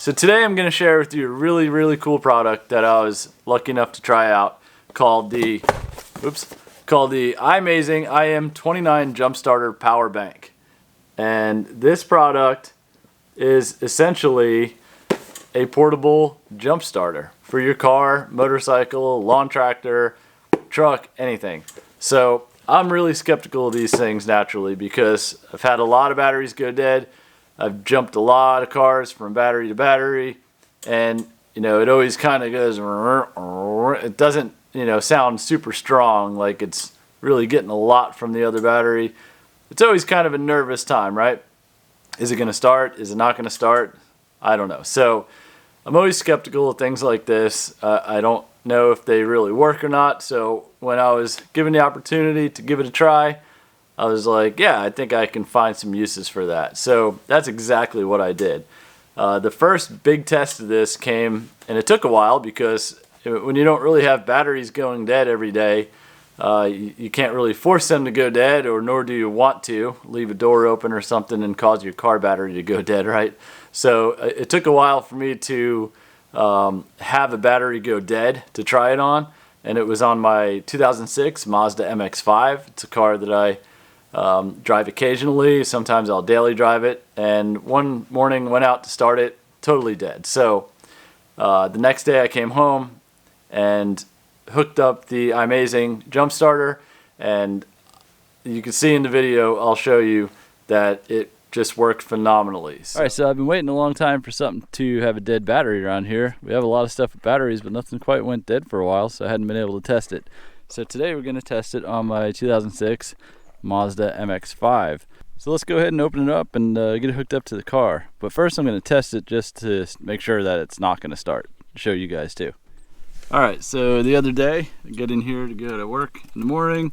So today I'm going to share with you a really cool product that I was lucky enough to try out called the Imazing IM29 Jump Starter Power Bank. And this product is essentially a portable jump starter for your car, motorcycle, lawn tractor, truck, anything. So I'm really skeptical of these things naturally because I've had a lot of batteries go dead. I've jumped a lot of cars from battery to battery, and it always kind of goes, it doesn't sound super strong, like it's really getting a lot from the other battery. It's always kind of a nervous time, right? Is it going to start? Is it not going to start? I don't know. So I'm always skeptical of things like this. I don't know if they really work or not. So when I was given the opportunity to give it a try, I was like, yeah, I think I can find some uses for that. So that's exactly what I did. The first big test of this came, and it took a while because when you don't really have batteries going dead every day, you can't really force them to go dead, or nor do you want to leave a door open or something and cause your car battery to go dead, right? So it took a while for me to have a battery go dead to try it on, and it was on my 2006 Mazda MX-5. It's a car that I drive occasionally. Sometimes I'll daily drive it, and one morning went out to start it, totally dead. So the next day I came home and hooked up the Imazing jump starter, and you can see in the video I'll show you that it just worked phenomenally. Alright, so I've been waiting a long time for something to have a dead battery around here. We have a lot of stuff with batteries, but nothing quite went dead for a while, so I hadn't been able to test it. So today we're going to test it on my 2006 Mazda MX-5. So let's go ahead and open it up and get it hooked up to the car. But first I'm going to test it just to make sure that it's not going to start. Show you guys too. Alright, so the other day I get in here to go to work in the morning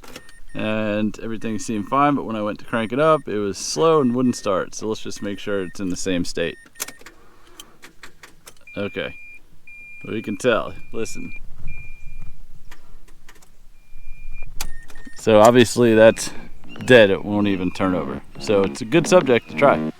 and everything seemed fine, but when I went to crank it up it was slow and wouldn't start. So let's just make sure it's in the same state. Okay, we can tell. Listen. So obviously that's dead, it won't even turn over. So it's a good subject to try.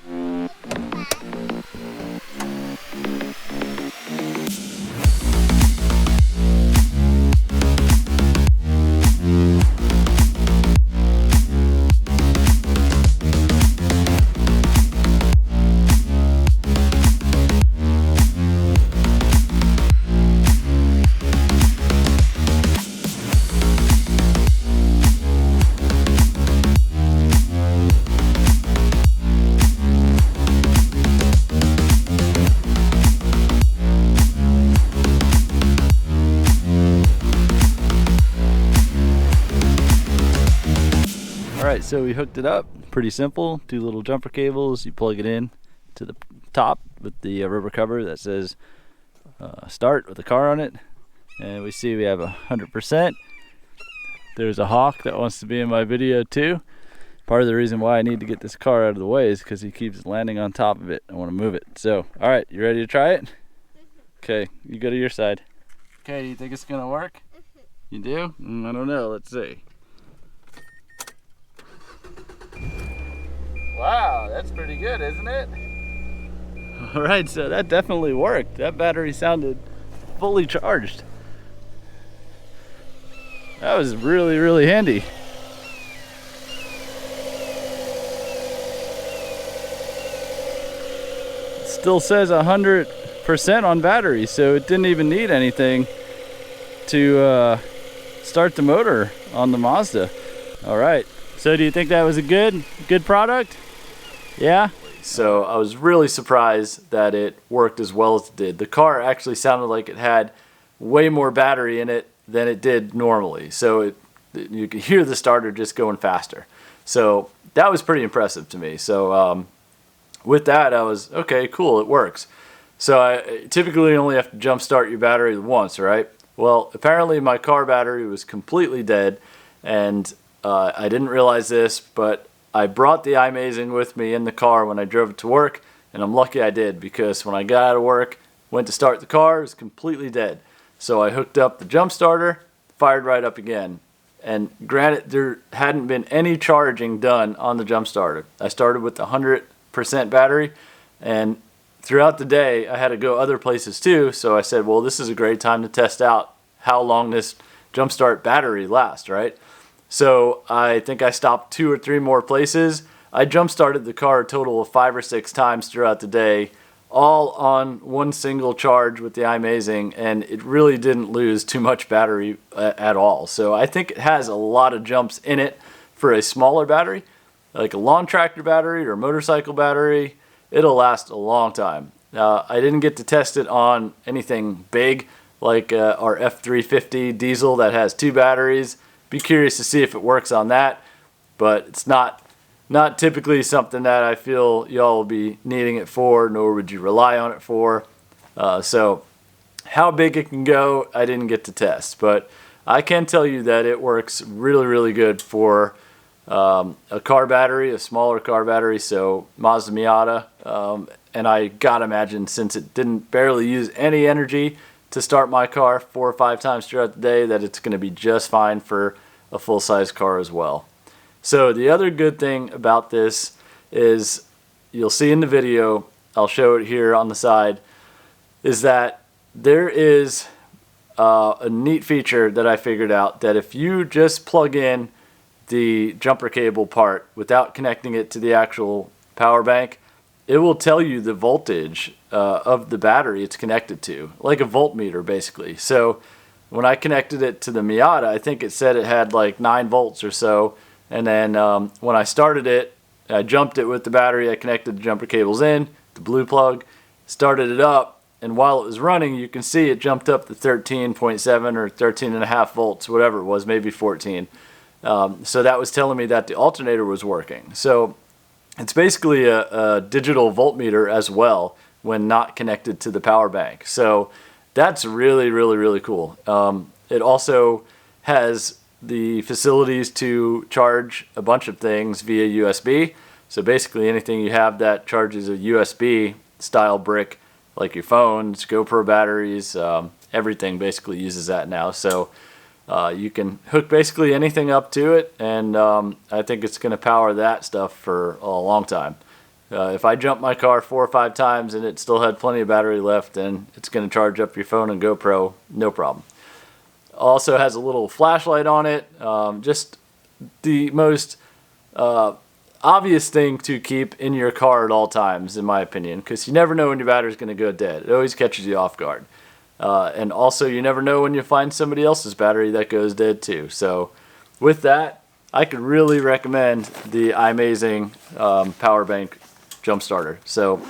Alright, so we hooked it up. Pretty simple. 2 little jumper cables. You plug it in to the top with the rubber cover that says start with the car on it. And we see we have 100%. There's a hawk that wants to be in my video too. Part of the reason why I need to get this car out of the way is because he keeps landing on top of it. I want to move it. So, alright, you ready to try it? Okay, you go to your side. Okay, do you think it's going to work? You do? I don't know. Let's see. Wow, that's pretty good, isn't it? Alright, so that definitely worked. That battery sounded fully charged. That was really handy. It still says 100% on battery, so it didn't even need anything to start the motor on the Mazda. Alright, so do you think that was a good product? Yeah? So I was really surprised that it worked as well as it did. The car actually sounded like it had way more battery in it than it did normally. So you could hear the starter just going faster. So that was pretty impressive to me. So with that, I was, okay, cool, it works. So I typically only have to jump start your battery once, right? Well, apparently my car battery was completely dead, and I didn't realize this, but I brought the Imazing with me in the car when I drove it to work, and I'm lucky I did, because when I got out of work, went to start the car, it was completely dead. So I hooked up the jump starter, fired right up again. And granted, there hadn't been any charging done on the jump starter. I started with 100% battery, and throughout the day, I had to go other places too, so I said, well, this is a great time to test out how long this jump start battery lasts, right? So I think I stopped 2 or 3 more places. I jump started the car a total of 5 or 6 times throughout the day, all on one single charge with the Imazing, and it really didn't lose too much battery at all. So I think it has a lot of jumps in it for a smaller battery, like a lawn tractor battery or motorcycle battery. It'll last a long time. I didn't get to test it on anything big like our F350 diesel that has 2 batteries. Be curious to see if it works on that, but it's not typically something that I feel y'all will be needing it for, nor would you rely on it for. So how big it can go, I didn't get to test, but I can tell you that it works really, really good for a car battery, a smaller car battery, so Mazda Miata. And I gotta imagine, since it didn't barely use any energy to start my car 4 or 5 times throughout the day, that it's gonna be just fine for a full-size car as well. So the other good thing about this is, you'll see in the video, I'll show it here on the side, is that there is a neat feature that I figured out, that if you just plug in the jumper cable part without connecting it to the actual power bank, it will tell you the voltage of the battery it's connected to, like a voltmeter basically. So when I connected it to the Miata, I think it said it had like 9 volts or so. And then when I started it, I jumped it with the battery, I connected the jumper cables in, the blue plug, started it up, and while it was running, you can see it jumped up to 13.7 or 13.5 volts, whatever it was, maybe 14. So that was telling me that the alternator was working. So it's basically a digital voltmeter as well when not connected to the power bank. So that's really, really, really cool. It also has the facilities to charge a bunch of things via USB. So basically anything you have that charges a USB style brick, like your phones, GoPro batteries, everything basically uses that now. So you can hook basically anything up to it, and I think it's going to power that stuff for a long time. If I jump my car 4 or 5 times and it still had plenty of battery left, then it's going to charge up your phone and GoPro, no problem. Also has a little flashlight on it. Just the most obvious thing to keep in your car at all times, in my opinion, because you never know when your battery's going to go dead. It always catches you off guard. And also, you never know when you find somebody else's battery that goes dead too. So with that, I could really recommend the Imazing power bank jump starter. So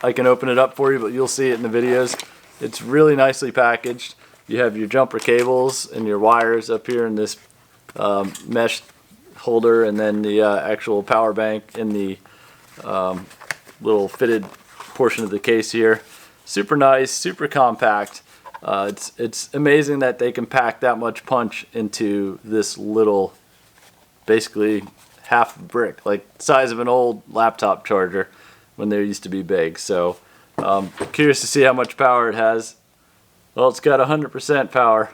I can open it up for you, but you'll see it in the videos. It's really nicely packaged. You have your jumper cables and your wires up here in this mesh holder, and then the actual power bank in the little fitted portion of the case here. Super nice, super compact. It's amazing that they can pack that much punch into this little, basically half brick, like the size of an old laptop charger when they used to be big. So curious to see how much power it has. Well, it's got 100% power.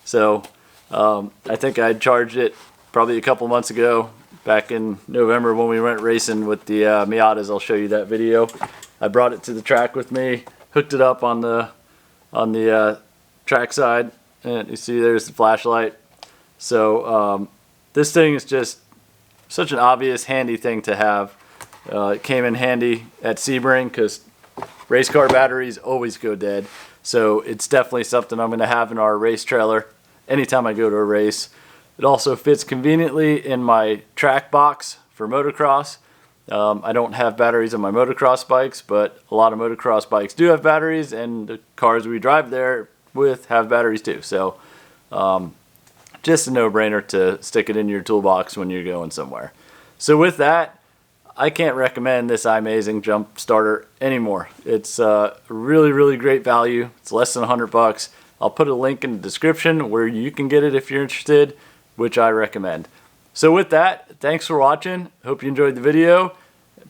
So I think I charged it probably a couple months ago, back in November when we went racing with the Miatas. I'll show you that video. I brought it to the track with me, hooked it up on the track side, and you see there's the flashlight. So this thing is just such an obvious, handy thing to have. It came in handy at Sebring because race car batteries always go dead. So it's definitely something I'm going to have in our race trailer anytime I go to a race. It also fits conveniently in my track box for motocross. I don't have batteries on my motocross bikes, but a lot of motocross bikes do have batteries, and the cars we drive there with have batteries too. So just a no-brainer to stick it in your toolbox when you're going somewhere. So with that, I can't recommend this Imazing jump starter anymore. It's really, really great value. It's less than $100. I'll put a link in the description where you can get it if you're interested, which I recommend. So with that, thanks for watching. Hope you enjoyed the video.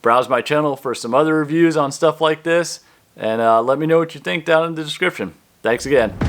Browse my channel for some other reviews on stuff like this, and let me know what you think down in the description. Thanks again.